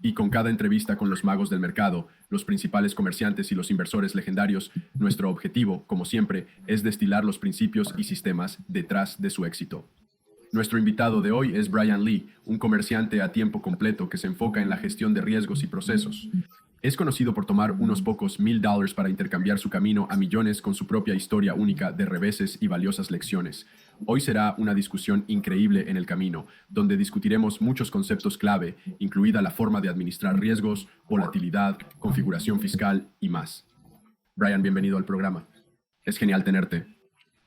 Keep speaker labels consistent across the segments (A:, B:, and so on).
A: Y con cada entrevista con los magos del mercado, los principales comerciantes y los inversores legendarios, nuestro objetivo, como siempre, es destilar los principios y sistemas detrás de su éxito. Nuestro invitado de hoy es Brian Lee, un comerciante a tiempo completo que se enfoca en la gestión de riesgos y procesos. Es conocido por tomar unos pocos $1000 para intercambiar su camino a millones con su propia historia única de reveses y valiosas lecciones. Hoy será una discusión increíble en el camino, donde discutiremos muchos conceptos clave, incluida la forma de administrar riesgos, volatilidad, configuración fiscal y más. Brian, bienvenido al programa. Es genial tenerte.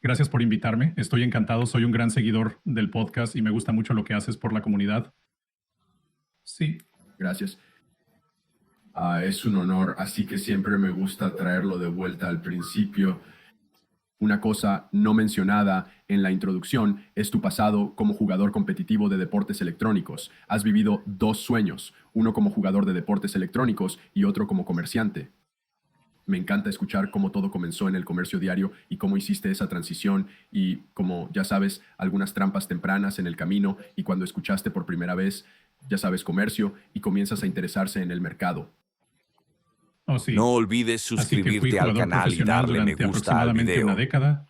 B: Gracias por invitarme. Estoy encantado. Soy un gran seguidor del podcast y me gusta mucho lo que haces por la comunidad. Sí.
A: Gracias. Es un honor, así que siempre me gusta traerlo de vuelta al principio. Una cosa no mencionada en la introducción es tu pasado como jugador competitivo de deportes electrónicos. Has vivido dos sueños, uno como jugador de deportes electrónicos y otro como comerciante. Me encanta escuchar cómo todo comenzó en el comercio diario y cómo hiciste esa transición y, como ya sabes, algunas trampas tempranas en el camino y cuando escuchaste por primera vez, ya sabes, comercio y comienzas a interesarse en el mercado.
B: Oh, sí.
C: No olvides suscribirte al canal y darle me gusta al video.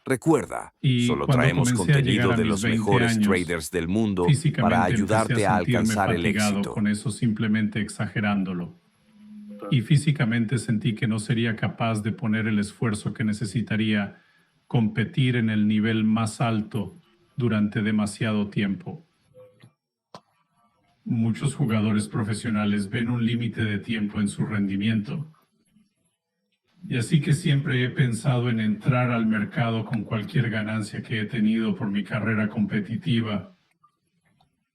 C: Recuerda, solo traemos contenido de los mejores traders del mundo para ayudarte a alcanzar el éxito.
B: Con eso simplemente exagerándolo. Y físicamente sentí que no sería capaz de poner el esfuerzo que necesitaría competir en el nivel más alto durante demasiado tiempo. Muchos jugadores profesionales ven un límite de tiempo en su rendimiento. Y así que siempre he pensado en entrar al mercado con cualquier ganancia que he tenido por mi carrera competitiva.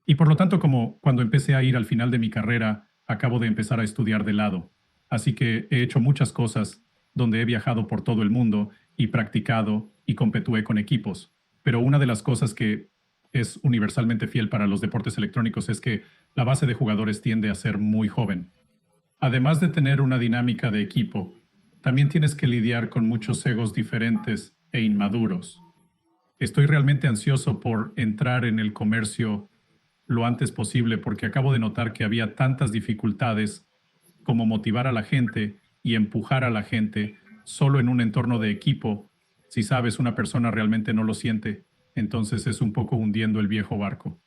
B: Y por lo tanto, como cuando empecé a ir al final de mi carrera, acabo de empezar a estudiar de lado. Así que he hecho muchas cosas donde he viajado por todo el mundo y practicado y competúe con equipos. Pero una de las cosas que es universalmente fiel para los deportes electrónicos es que la base de jugadores tiende a ser muy joven. Además de tener una dinámica de equipo, también tienes que lidiar con muchos egos diferentes e inmaduros. Estoy realmente ansioso por entrar en el comercio lo antes posible porque acabo de notar que había tantas dificultades como motivar a la gente y empujar a la gente solo en un entorno de equipo. Si sabes, una persona realmente no lo siente, entonces es un poco hundiendo el viejo barco.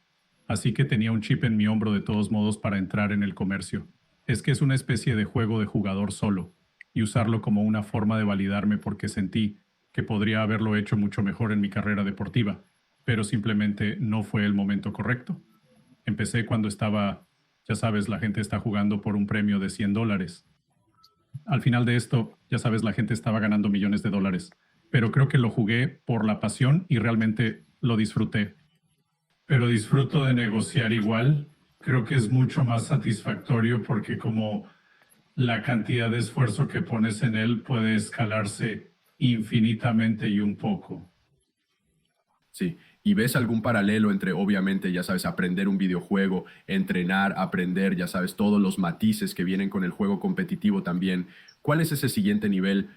B: Así que tenía un chip en mi hombro de todos modos para entrar en el comercio. Es que es una especie de juego de jugador solo, y usarlo como una forma de validarme porque sentí que podría haberlo hecho mucho mejor en mi carrera deportiva, pero simplemente no fue el momento correcto. Empecé cuando estaba, ya sabes, la gente está jugando por un premio de $100. Al final de esto, ya sabes, la gente estaba ganando millones de dólares, pero creo que lo jugué por la pasión y realmente lo disfruté. Pero disfruto de negociar igual. Creo que es mucho más satisfactorio porque como la cantidad de esfuerzo que pones en él puede escalarse infinitamente y un poco.
A: Sí, ¿y ves algún paralelo entre, obviamente, ya sabes, aprender un videojuego, entrenar, aprender, ya sabes, todos los matices que vienen con el juego competitivo también? ¿Cuál es ese siguiente nivel?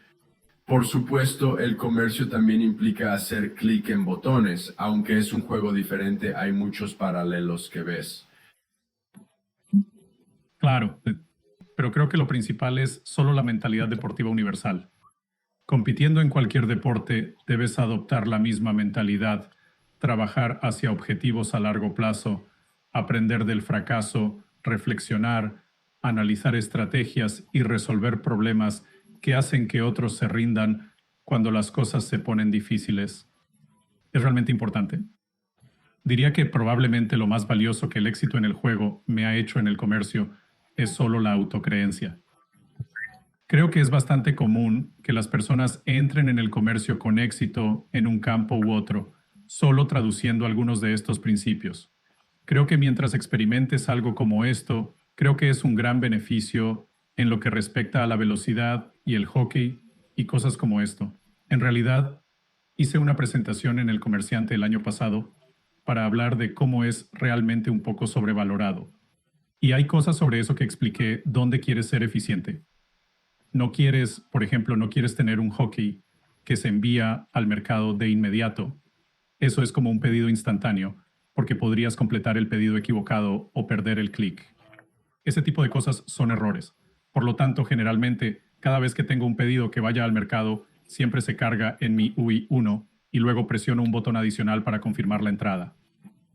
A: Por supuesto, el comercio también implica hacer clic en botones. Aunque es un juego diferente, hay muchos paralelos que ves.
B: Claro, pero creo que lo principal es solo la mentalidad deportiva universal. Compitiendo en cualquier deporte, debes adoptar la misma mentalidad, trabajar hacia objetivos a largo plazo, aprender del fracaso, reflexionar, analizar estrategias y resolver problemas que hacen que otros se rindan cuando las cosas se ponen difíciles. Es realmente importante. Diría que probablemente lo más valioso que el éxito en el juego me ha hecho en el comercio es solo la autocreencia. Creo que es bastante común que las personas entren en el comercio con éxito en un campo u otro, solo traduciendo algunos de estos principios. Creo que mientras experimentes algo como esto, creo que es un gran beneficio en lo que respecta a la velocidad y el hockey y cosas como esto. En realidad, hice una presentación en El Comerciante el año pasado para hablar de cómo es realmente un poco sobrevalorado. Y hay cosas sobre eso que expliqué dónde quieres ser eficiente. No quieres, por ejemplo, no quieres tener un hockey que se envía al mercado de inmediato. Eso es como un pedido instantáneo, porque podrías completar el pedido equivocado o perder el clic. Ese tipo de cosas son errores. Por lo tanto, generalmente, cada vez que tengo un pedido que vaya al mercado, siempre se carga en mi UI1 y luego presiono un botón adicional para confirmar la entrada.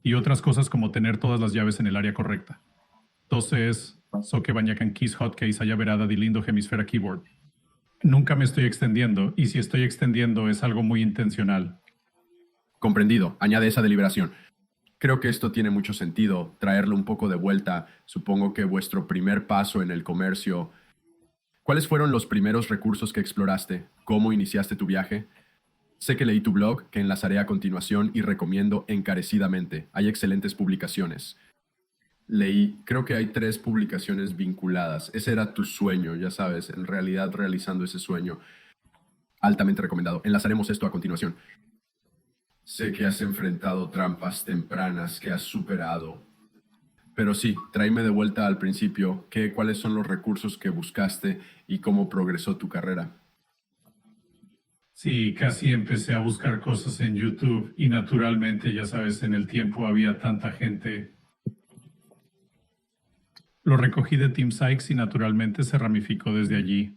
B: Y otras cosas como tener todas las llaves en el área correcta. Entonces, so que banyakan keys hotkeys haya verada di lindo hemisfera keyboard. Nunca me estoy extendiendo, y si estoy extendiendo es algo muy intencional.
A: Comprendido. Añade esa deliberación. Creo que esto tiene mucho sentido, traerlo un poco de vuelta. Supongo que vuestro primer paso en el comercio. ¿Cuáles fueron los primeros recursos que exploraste? ¿Cómo iniciaste tu viaje? Sé que leí tu blog, que enlazaré a continuación y recomiendo encarecidamente. Hay excelentes publicaciones. Leí, creo que hay 3 publicaciones vinculadas. Ese era tu sueño, ya sabes, en realidad realizando ese sueño. Altamente recomendado. Enlazaremos esto a continuación. Sé que has enfrentado trampas tempranas que has superado. Pero sí, tráeme de vuelta al principio. ¿Cuáles son los recursos que buscaste y cómo progresó tu carrera?
B: Sí, casi empecé a buscar cosas en YouTube y naturalmente, ya sabes, en el tiempo había tanta gente. Lo recogí de Team Sykes y naturalmente se ramificó desde allí.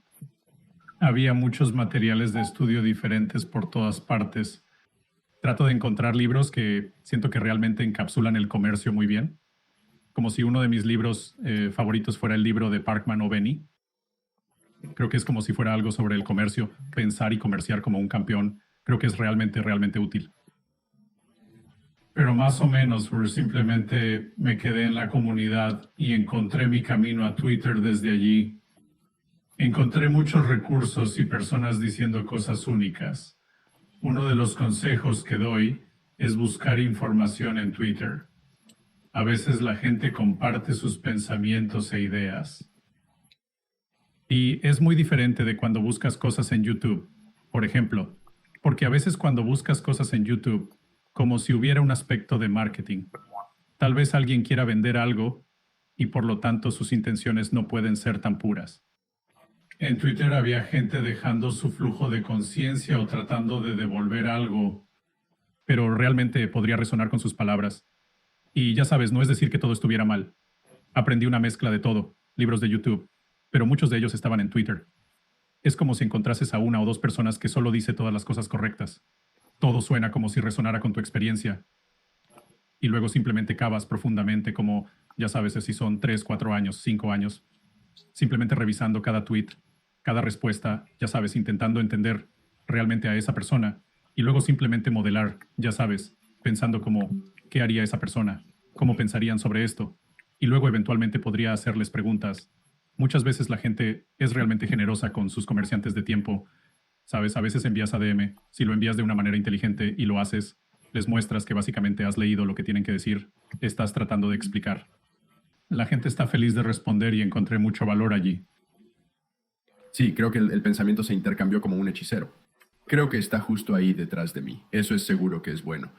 B: Había muchos materiales de estudio diferentes por todas partes. Trato de encontrar libros que siento que realmente encapsulan el comercio muy bien. Como si uno de mis libros favoritos fuera el libro de Parkman o Benny. Creo que es como si fuera algo sobre el comercio, pensar y comerciar como un campeón. Creo que es realmente, realmente útil. Pero más o menos, simplemente me quedé en la comunidad y encontré mi camino a Twitter desde allí. Encontré muchos recursos y personas diciendo cosas únicas. Uno de los consejos que doy es buscar información en Twitter. A veces la gente comparte sus pensamientos e ideas. Y es muy diferente de cuando buscas cosas en YouTube, por ejemplo, porque a veces cuando buscas cosas en YouTube, como si hubiera un aspecto de marketing. Tal vez alguien quiera vender algo y por lo tanto sus intenciones no pueden ser tan puras. En Twitter había gente dejando su flujo de conciencia o tratando de devolver algo, pero realmente podría resonar con sus palabras. Y ya sabes, no es decir que todo estuviera mal. Aprendí una mezcla de todo, libros de YouTube, pero muchos de ellos estaban en Twitter. Es como si encontrases a 1 o 2 personas que solo dice todas las cosas correctas. Todo suena como si resonara con tu experiencia. Y luego simplemente cavas profundamente como, ya sabes, si son 3, 4 años, 5 años. Simplemente revisando cada tweet, cada respuesta, ya sabes, intentando entender realmente a esa persona. Y luego simplemente modelar, ya sabes, pensando como, ¿qué haría esa persona? ¿Cómo pensarían sobre esto? Y luego eventualmente podría hacerles preguntas. Muchas veces la gente es realmente generosa con sus comerciantes de tiempo. Sabes, a veces envías ADM. Si lo envías de una manera inteligente y lo haces, les muestras que básicamente has leído lo que tienen que decir. Estás tratando de explicar. La gente está feliz de responder y encontré mucho valor allí.
A: Sí, creo que el pensamiento se intercambió como un hechicero. Creo que está justo ahí detrás de mí. Eso es seguro que es bueno.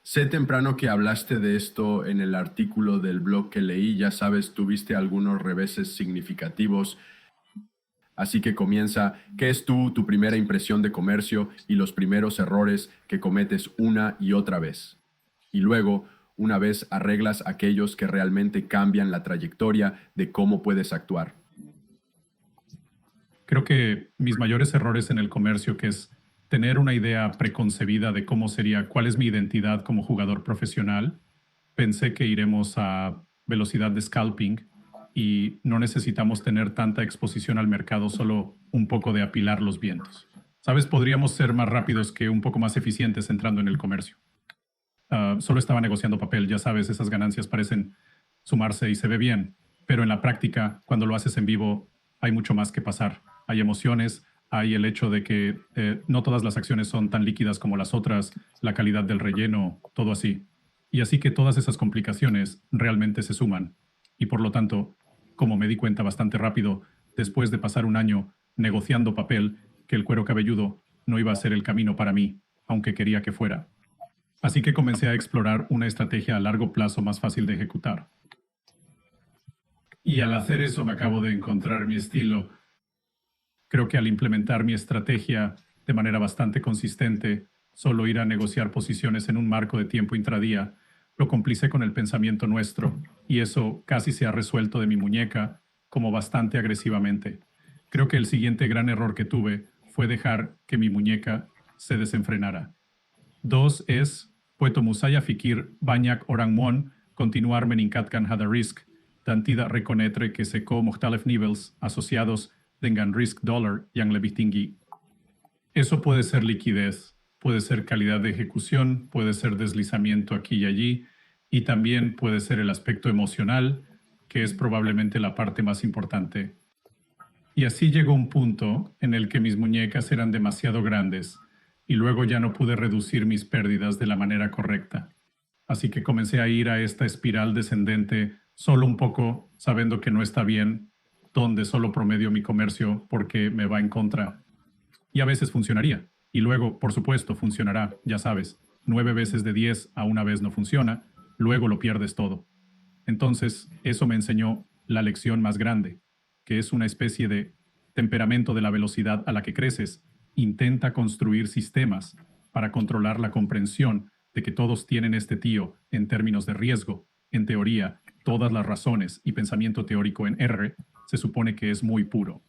A: Sé temprano que hablaste de esto en el artículo del blog que leí. Ya sabes, tuviste algunos reveses significativos. Así que comienza, ¿qué es tu primera impresión de comercio y los primeros errores que cometes una y otra vez? Y luego, una vez arreglas aquellos que realmente cambian la trayectoria de cómo puedes actuar.
B: Creo que mis mayores errores en el comercio, que es tener una idea preconcebida de cómo sería, cuál es mi identidad como jugador profesional, pensé que iremos a velocidad de scalping y no necesitamos tener tanta exposición al mercado, solo un poco de apilar los vientos. ¿Sabes? Podríamos ser más rápidos que un poco más eficientes entrando en el comercio. Solo estaba negociando papel, ya sabes, esas ganancias parecen sumarse y se ve bien, pero en la práctica, cuando lo haces en vivo, hay mucho más que pasar. Hay emociones, hay el hecho de que no todas las acciones son tan líquidas como las otras, la calidad del relleno, todo así. Y así que todas esas complicaciones realmente se suman. Y por lo tanto, como me di cuenta bastante rápido, después de pasar un año negociando papel, que el cuero cabelludo no iba a ser el camino para mí, aunque quería que fuera. Así que comencé a explorar una estrategia a largo plazo más fácil de ejecutar. Y al hacer eso me acabo de encontrar mi estilo. Creo que al implementar mi estrategia de manera bastante consistente, solo ir a negociar posiciones en un marco de tiempo intradía, lo complicé con el pensamiento nuestro, y eso casi se ha resuelto de mi muñeca, como bastante agresivamente. Creo que el siguiente gran error que tuve fue dejar que mi muñeca se desenfrenara. 2 es, puesto musaya fikir banyak orang mon continuar meningkatkan hada risk, dan tidak reconnaître que seko mukhtalif nivels asociados dengan risk dollar yang lebih tinggi. Eso puede ser liquidez, puede ser calidad de ejecución, puede ser deslizamiento aquí y allí, y también puede ser el aspecto emocional, que es probablemente la parte más importante. Y así llegó un punto en el que mis muñecas eran demasiado grandes, y luego ya no pude reducir mis pérdidas de la manera correcta. Así que comencé a ir a esta espiral descendente solo un poco, sabiendo que no está bien, donde solo promedio mi comercio porque me va en contra. Y a veces funcionaría. Y luego, por supuesto, funcionará, ya sabes. 9 veces de 10 a una vez no funciona, luego lo pierdes todo. Entonces, eso me enseñó la lección más grande, que es una especie de temperamento de la velocidad a la que creces. Intenta construir sistemas para controlar la comprensión de que todos tienen este tío en términos de riesgo. En teoría, todas las razones y pensamiento teórico en R se supone que es muy puro.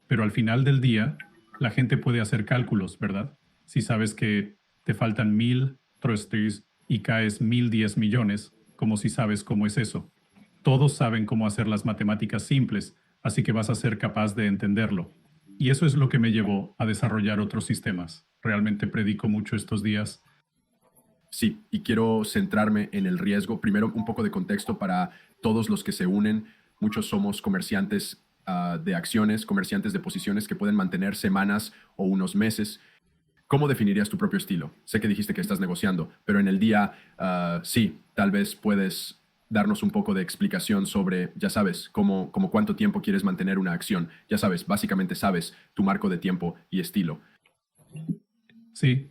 B: Pero al final del día, la gente puede hacer cálculos, ¿verdad? Si sabes que te faltan 1000 trustees y caes 1010 millones, como si sabes cómo es eso. Todos saben cómo hacer las matemáticas simples, así que vas a ser capaz de entenderlo. Y eso es lo que me llevó a desarrollar otros sistemas. Realmente predico mucho estos días.
A: Sí, y quiero centrarme en el riesgo. Primero, un poco de contexto para todos los que se unen. Muchos somos comerciantes de acciones, comerciantes de posiciones que pueden mantener semanas o unos meses. ¿Cómo definirías tu propio estilo? Sé que dijiste que estás negociando, pero en el día, sí, tal vez puedes darnos un poco de explicación sobre, ya sabes, como cuánto tiempo quieres mantener una acción. Ya sabes, básicamente sabes tu marco de tiempo y estilo.
B: Sí,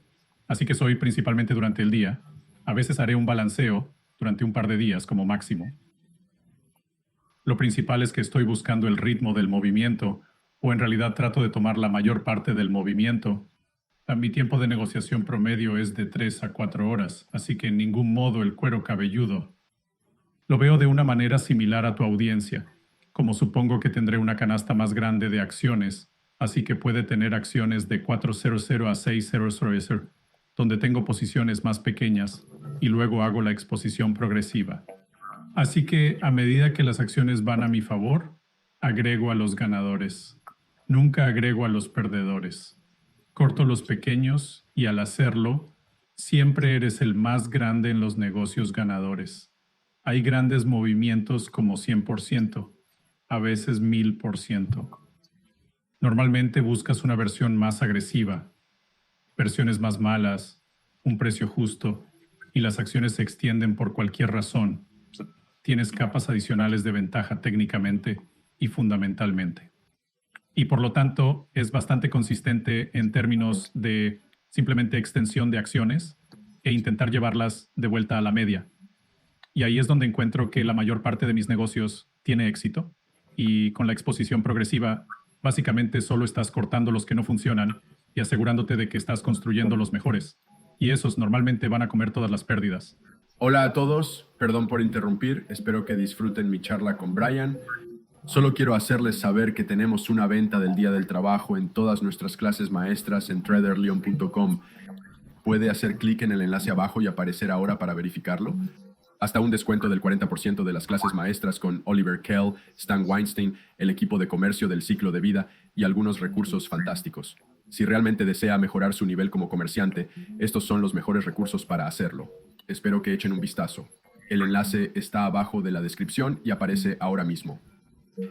B: así que soy principalmente durante el día. A veces haré un balanceo durante un par de días como máximo. Lo principal es que estoy buscando el ritmo del movimiento, o en realidad trato de tomar la mayor parte del movimiento. Mi tiempo de negociación promedio es de 3 a 4 horas, así que en ningún modo el cuero cabelludo. Lo veo de una manera similar a tu audiencia, como supongo que tendré una canasta más grande de acciones, así que puede tener acciones de 400 a 600, donde tengo posiciones más pequeñas, y luego hago la exposición progresiva. Así que, a medida que las acciones van a mi favor, agrego a los ganadores. Nunca agrego a los perdedores. Corto los pequeños y al hacerlo, siempre eres el más grande en los negocios ganadores. Hay grandes movimientos como 100%, a veces 1000%. Normalmente buscas una versión más agresiva, versiones más malas, un precio justo, y las acciones se extienden por cualquier razón. Tienes capas adicionales de ventaja técnicamente y fundamentalmente. Y por lo tanto, es bastante consistente en términos de simplemente extensión de acciones e intentar llevarlas de vuelta a la media. Y ahí es donde encuentro que la mayor parte de mis negocios tiene éxito. Y con la exposición progresiva, básicamente solo estás cortando los que no funcionan y asegurándote de que estás construyendo los mejores. Y esos normalmente van a comer todas las pérdidas.
A: Hola a todos, perdón por interrumpir, espero que disfruten mi charla con Brian. Solo quiero hacerles saber que tenemos una venta del Día del Trabajo en todas nuestras clases maestras en traderleon.com. ¿Puede hacer clic en el enlace abajo y aparecer ahora para verificarlo? Hasta un descuento del 40% de las clases maestras con Oliver Kell, Stan Weinstein, el equipo de comercio del ciclo de vida y algunos recursos fantásticos. Si realmente desea mejorar su nivel como comerciante, estos son los mejores recursos para hacerlo. Espero que echen un vistazo. El enlace está abajo de la descripción y aparece ahora mismo.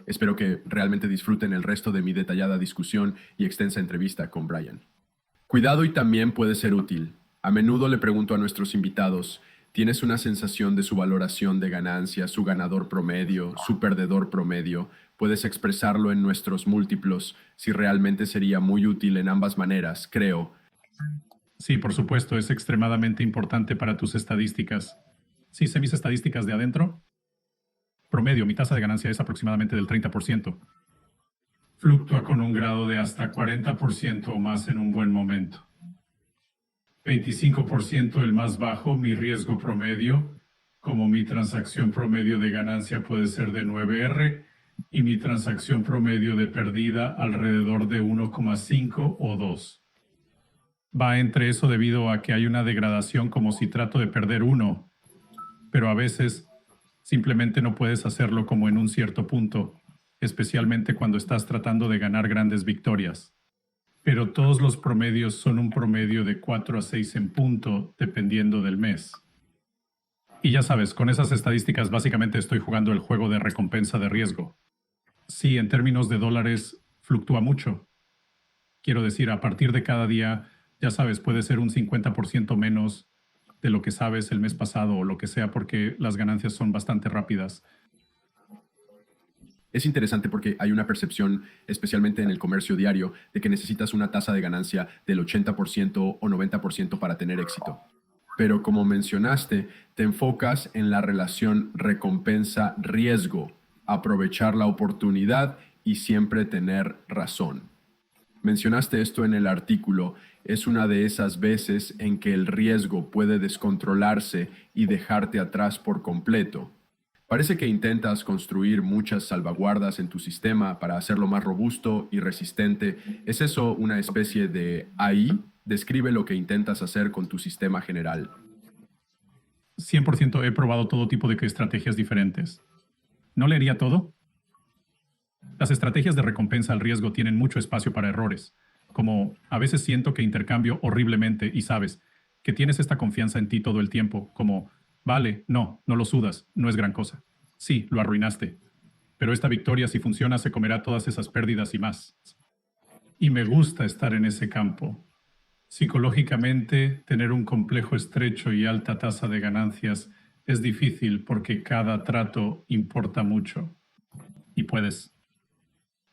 A: Espero que realmente disfruten el resto de mi detallada discusión y extensa entrevista con Brian. Cuidado y también puede ser útil. A menudo le pregunto a nuestros invitados, ¿tienes una sensación de su valoración de ganancia, su ganador promedio, su perdedor promedio? Puedes expresarlo en nuestros múltiplos, si realmente sería muy útil en ambas maneras, creo.
B: Sí, por supuesto, es extremadamente importante para tus estadísticas. Sí, sé mis estadísticas de adentro. Promedio, mi tasa de ganancia es aproximadamente del 30%. Fluctúa con un grado de hasta 40% o más en un buen momento. 25% el más bajo, mi riesgo promedio, como mi transacción promedio de ganancia puede ser de 9R y mi transacción promedio de pérdida alrededor de 1,5 o 2. Va entre eso debido a que hay una degradación como si trato de perder 1, pero a veces simplemente no puedes hacerlo como en un cierto punto, especialmente cuando estás tratando de ganar grandes victorias. Pero todos los promedios son un promedio de 4 a 6 en punto, dependiendo del mes. Y ya sabes, con esas estadísticas básicamente estoy jugando el juego de recompensa de riesgo. Sí, en términos de dólares, fluctúa mucho. Quiero decir, a partir de cada día, ya sabes, puede ser un 50% menos de lo que sabes el mes pasado o lo que sea, porque las ganancias son bastante rápidas.
A: Es interesante porque hay una percepción, especialmente en el comercio diario, de que necesitas una tasa de ganancia del 80% o 90% para tener éxito. Pero como mencionaste, te enfocas en la relación recompensa-riesgo, aprovechar la oportunidad y siempre tener razón. Mencionaste esto en el artículo, es una de esas veces en que el riesgo puede descontrolarse y dejarte atrás por completo. Parece que intentas construir muchas salvaguardas en tu sistema para hacerlo más robusto y resistente. ¿Es eso una especie de AI? Describe lo que intentas hacer con tu sistema general.
B: 100% he probado todo tipo de estrategias diferentes. ¿No leería todo? Las estrategias de recompensa al riesgo tienen mucho espacio para errores. Como a veces siento que intercambio horriblemente y sabes que tienes esta confianza en ti todo el tiempo, como vale, no lo sudas, no es gran cosa. Sí, lo arruinaste. Pero esta victoria, si funciona, se comerá todas esas pérdidas y más. Y me gusta estar en ese campo. Psicológicamente, tener un complejo estrecho y alta tasa de ganancias es difícil porque cada trato importa mucho. Y puedes.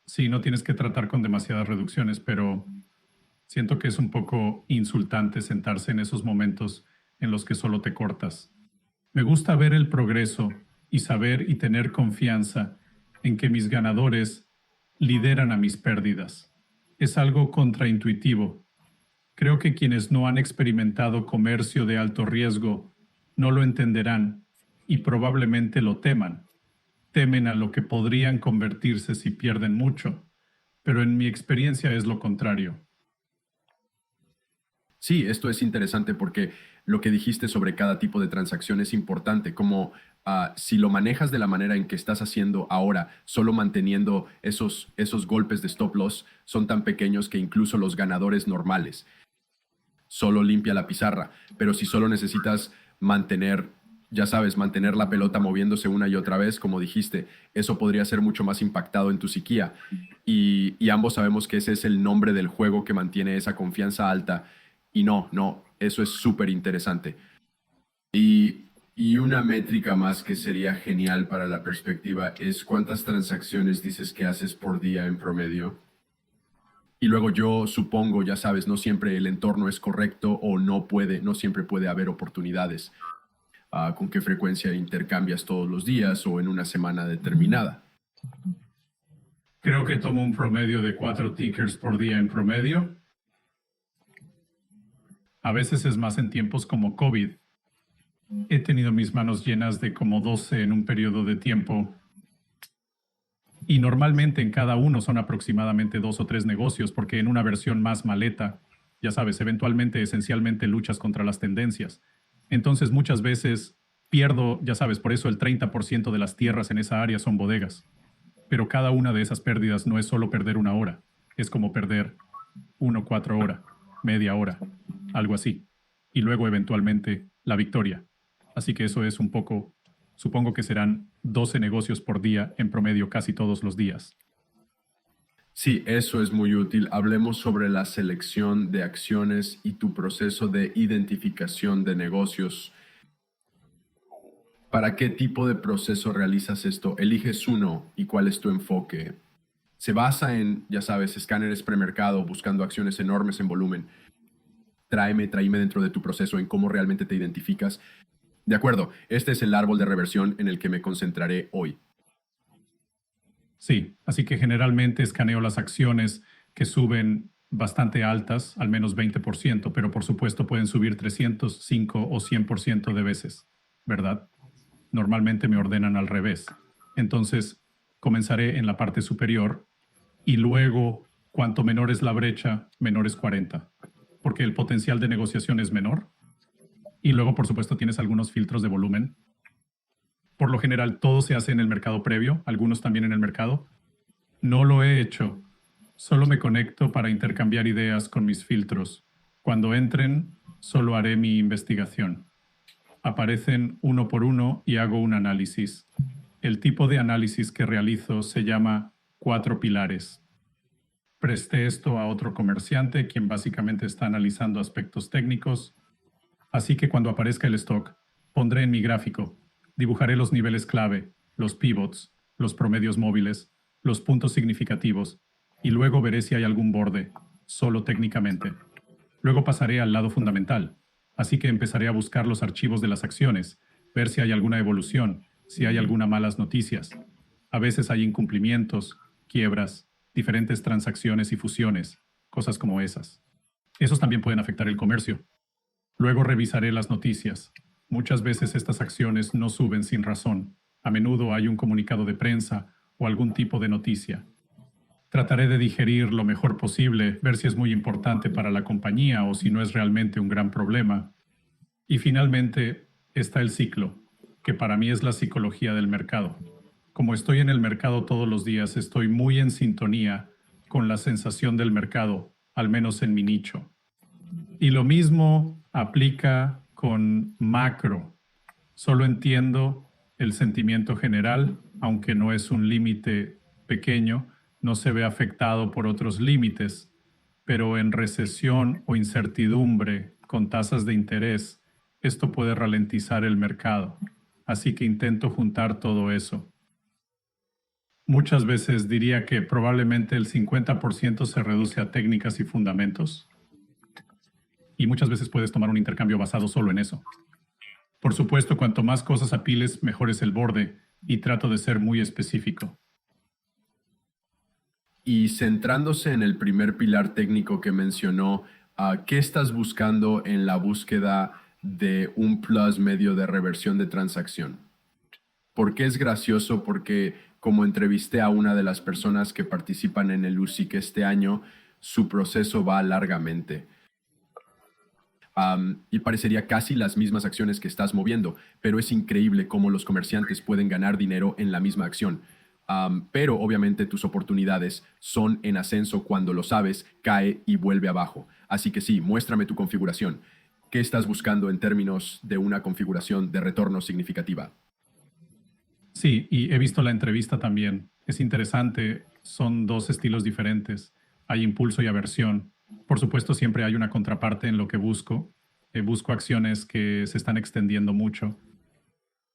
B: Sí, no tienes que tratar con demasiadas reducciones, pero siento que es un poco insultante sentarse en esos momentos en los que solo te cortas. Me gusta ver el progreso y saber y tener confianza en que mis ganadores lideran a mis pérdidas. Es algo contraintuitivo. Creo que quienes no han experimentado comercio de alto riesgo no lo entenderán y probablemente lo teman. Temen a lo que podrían convertirse si pierden mucho, pero en mi experiencia es lo contrario.
A: Sí, esto es interesante porque lo que dijiste sobre cada tipo de transacción es importante, como si lo manejas de la manera en que estás haciendo ahora, solo manteniendo esos golpes de stop loss, son tan pequeños que incluso los ganadores normales solo limpia la pizarra, pero si solo necesitas mantener, ya sabes, mantener la pelota moviéndose una y otra vez, como dijiste, eso podría ser mucho más impactado en tu psiquía. Y ambos sabemos que ese es el nombre del juego que mantiene esa confianza alta. Y no, eso es súper interesante. Y una métrica más que sería genial para la perspectiva es cuántas transacciones dices que haces por día en promedio. Y luego yo supongo, ya sabes, no siempre el entorno es correcto o no siempre puede haber oportunidades. ¿Con qué frecuencia intercambias todos los días o en una semana determinada?
B: Creo que tomo un promedio de 4 tickers por día en promedio. A veces es más en tiempos como COVID. He tenido mis manos llenas de como 12 en un periodo de tiempo. Y normalmente en cada uno son aproximadamente 2 o 3 negocios, porque en una versión más maleta, ya sabes, eventualmente, esencialmente luchas contra las tendencias. Entonces muchas veces pierdo, ya sabes, por eso el 30% de las tierras en esa área son bodegas. Pero cada una de esas pérdidas no es solo perder una hora, es como perder 4 horas, media hora, algo así. Y luego eventualmente la victoria. Así que eso es un poco, supongo que serán 12 negocios por día en promedio casi todos los días.
A: Sí, eso es muy útil. Hablemos sobre la selección de acciones y tu proceso de identificación de negocios. ¿Para qué tipo de proceso realizas esto? ¿Eliges uno y cuál es tu enfoque? Se basa en, ya sabes, escáneres premercado, buscando acciones enormes en volumen. Tráeme dentro de tu proceso en cómo realmente te identificas. De acuerdo, este es el árbol de reversión en el que me concentraré hoy.
B: Sí, así que generalmente escaneo las acciones que suben bastante altas, al menos 20%, pero por supuesto pueden subir 305 o 100% de veces, ¿verdad? Normalmente me ordenan al revés. Entonces, comenzaré en la parte superior y luego, cuanto menor es la brecha, menor es 40, porque el potencial de negociación es menor. Y luego, por supuesto, tienes algunos filtros de volumen. Por lo general, todo se hace en el mercado previo, algunos también en el mercado. No lo he hecho. Solo me conecto para intercambiar ideas con mis filtros. Cuando entren, solo haré mi investigación. Aparecen uno por uno y hago un análisis. El tipo de análisis que realizo se llama 4 pilares. Presté esto a otro comerciante, quien básicamente está analizando aspectos técnicos. Así que cuando aparezca el stock, pondré en mi gráfico, dibujaré los niveles clave, los pivots, los promedios móviles, los puntos significativos, y luego veré si hay algún borde, solo técnicamente. Luego pasaré al lado fundamental, así que empezaré a buscar los archivos de las acciones, ver si hay alguna evolución, si hay algunas malas noticias. A veces hay incumplimientos, quiebras, diferentes transacciones y fusiones, cosas como esas. Esos también pueden afectar el comercio. Luego revisaré las noticias. Muchas veces estas acciones no suben sin razón. A menudo hay un comunicado de prensa o algún tipo de noticia. Trataré de digerir lo mejor posible, ver si es muy importante para la compañía o si no es realmente un gran problema. Y finalmente está el ciclo, que para mí es la psicología del mercado. Como estoy en el mercado todos los días, estoy muy en sintonía con la sensación del mercado, al menos en mi nicho. Y lo mismo aplica con macro. Solo entiendo el sentimiento general, aunque no es un límite pequeño, no se ve afectado por otros límites, pero en recesión o incertidumbre con tasas de interés, esto puede ralentizar el mercado. Así que intento juntar todo eso. Muchas veces diría que probablemente el 50% se reduce a técnicas y fundamentos. Y muchas veces puedes tomar un intercambio basado solo en eso. Por supuesto, cuanto más cosas apiles, mejor es el borde, y trato de ser muy específico.
A: Y centrándose en el primer pilar técnico que mencionó, ¿qué estás buscando en la búsqueda de un plus medio de reversión de transacción? ¿Por qué es gracioso? Porque como entrevisté a una de las personas que participan en el USIC este año, su proceso va largamente. Y parecería casi las mismas acciones que estás moviendo, pero es increíble cómo los comerciantes pueden ganar dinero en la misma acción. Pero obviamente tus oportunidades son en ascenso cuando lo sabes, cae y vuelve abajo. Así que sí, muéstrame tu configuración. ¿Qué estás buscando en términos de una configuración de retorno significativa?
B: Sí, y he visto la entrevista también. Es interesante, son dos estilos diferentes. Hay impulso y aversión. Por supuesto, siempre hay una contraparte en lo que busco. Busco acciones que se están extendiendo mucho.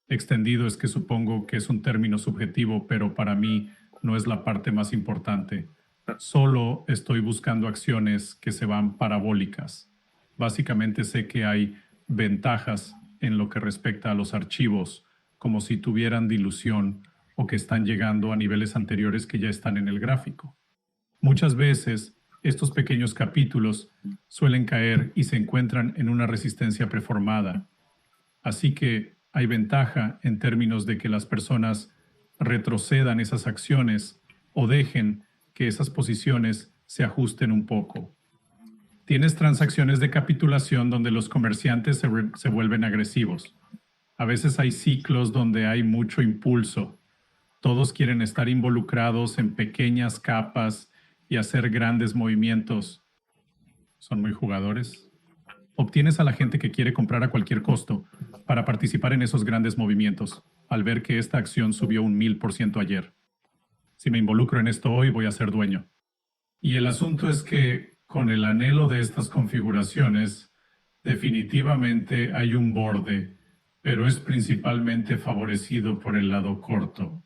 B: Extendido es que supongo que es un término subjetivo, pero para mí no es la parte más importante. Solo estoy buscando acciones que se van parabólicas. Básicamente sé que hay ventajas en lo que respecta a los archivos, como si tuvieran dilución o que están llegando a niveles anteriores que ya están en el gráfico. Muchas veces, estos pequeños capítulos suelen caer y se encuentran en una resistencia preformada. Así que hay ventaja en términos de que las personas retrocedan esas acciones o dejen que esas posiciones se ajusten un poco. Tienes transacciones de capitulación donde los comerciantes se vuelven agresivos. A veces hay ciclos donde hay mucho impulso. Todos quieren estar involucrados en pequeñas capas y hacer grandes movimientos. Son muy jugadores. Obtienes a la gente que quiere comprar a cualquier costo para participar en esos grandes movimientos, al ver que esta acción subió un 1000% ayer. Si me involucro en esto hoy, voy a ser dueño. Y el asunto es que, con el anhelo de estas configuraciones, definitivamente hay un borde, pero es principalmente favorecido por el lado corto.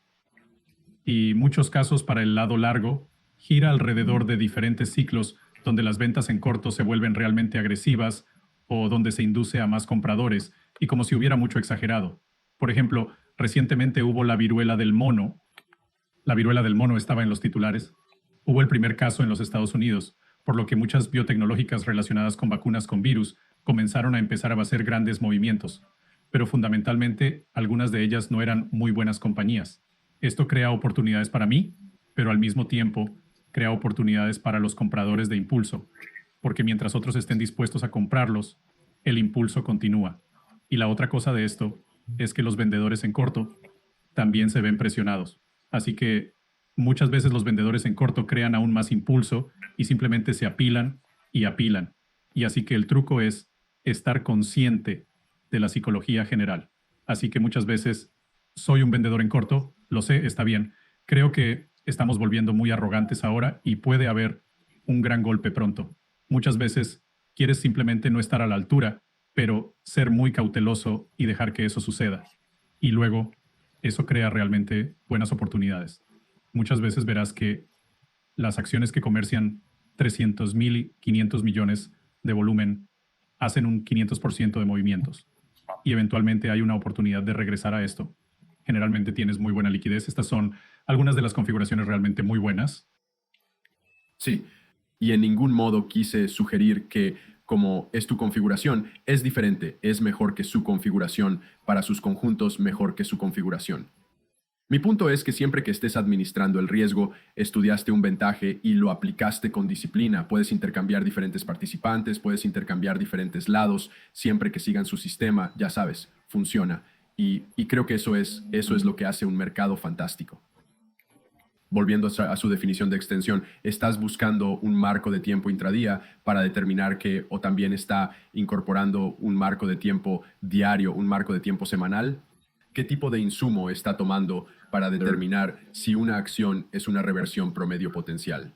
B: Y muchos casos para el lado largo, gira alrededor de diferentes ciclos donde las ventas en corto se vuelven realmente agresivas o donde se induce a más compradores y como si hubiera mucho exagerado. Por ejemplo, recientemente hubo la viruela del mono. La viruela del mono estaba en los titulares. Hubo el primer caso en los Estados Unidos, por lo que muchas biotecnológicas relacionadas con vacunas con virus comenzaron a empezar a hacer grandes movimientos. pero fundamentalmente algunas de ellas no eran muy buenas compañías. Esto crea oportunidades para mí, pero al mismo tiempo crea oportunidades para los compradores de impulso, porque mientras otros estén dispuestos a comprarlos, el impulso continúa. Y la otra cosa de esto es que los vendedores en corto también se ven presionados. Así que muchas veces los vendedores en corto crean aún más impulso y simplemente se apilan y apilan. Y así que el truco es estar consciente de la psicología general. Así que muchas veces soy un vendedor en corto, lo sé, está bien. Creo que estamos volviendo muy arrogantes ahora y puede haber un gran golpe pronto. Muchas veces quieres simplemente no estar a la altura, pero ser muy cauteloso y dejar que eso suceda. Y luego, eso crea realmente buenas oportunidades. Muchas veces verás que las acciones que comercian 300,000 y 500 millones de volumen hacen un 500% de movimientos. Y eventualmente hay una oportunidad de regresar a esto. Generalmente tienes muy buena liquidez. Estas son algunas de las configuraciones realmente muy buenas.
A: Sí, y en ningún modo quise sugerir que, como es tu configuración, es diferente, es mejor que su configuración, para sus conjuntos mejor que su configuración. Mi punto es que siempre que estés administrando el riesgo, estudiaste un ventaje y lo aplicaste con disciplina. Puedes intercambiar diferentes participantes, puedes intercambiar diferentes lados, siempre que sigan su sistema, ya sabes, funciona. Y creo que eso es lo que hace un mercado fantástico. Volviendo a su definición de extensión, ¿estás buscando un marco de tiempo intradía para determinar que, o también está incorporando un marco de tiempo diario, un marco de tiempo semanal? ¿Qué tipo de insumo está tomando para determinar si una acción es una reversión promedio potencial?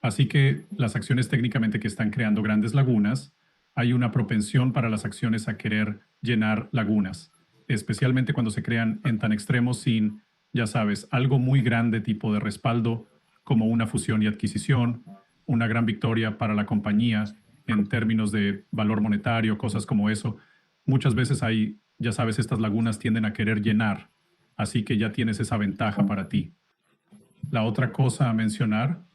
B: Así que las acciones técnicamente que están creando grandes lagunas, hay una propensión para las acciones a querer llenar lagunas, especialmente cuando se crean en tan extremos sin, ya sabes, algo muy grande tipo de respaldo, como una fusión y adquisición, una gran victoria para la compañía en términos de valor monetario, cosas como eso. Muchas veces hay, ya sabes, estas lagunas tienden a querer llenar, así que ya tienes esa ventaja para ti. La otra cosa a mencionar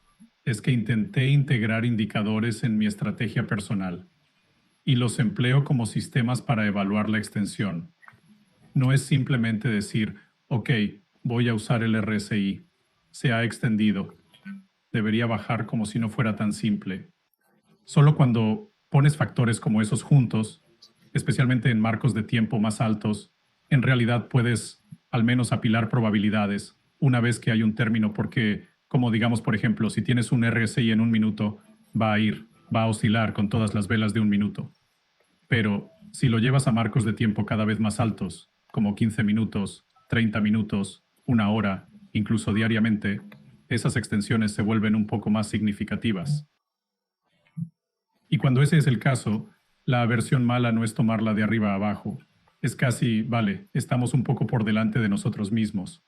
B: es que intenté integrar indicadores en mi estrategia personal y los empleo como sistemas para evaluar la extensión. No es simplemente decir, ok, voy a usar el RSI, se ha extendido, debería bajar como si no fuera tan simple. Solo cuando pones factores como esos juntos, especialmente en marcos de tiempo más altos, en realidad puedes al menos apilar probabilidades una vez que hay un término, porque, como digamos, por ejemplo, si tienes un RSI en un minuto, va a oscilar con todas las velas de un minuto. Pero si lo llevas a marcos de tiempo cada vez más altos, como 15 minutos, 30 minutos, una hora, incluso diariamente, esas extensiones se vuelven un poco más significativas. Y cuando ese es el caso, la versión mala no es tomarla de arriba a abajo. Es casi, vale, estamos un poco por delante de nosotros mismos.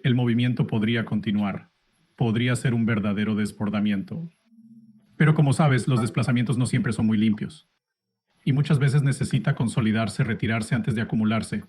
B: El movimiento podría continuar. Podría ser un verdadero desbordamiento. Pero como sabes, los desplazamientos no siempre son muy limpios. Y muchas veces necesita consolidarse, retirarse antes de acumularse.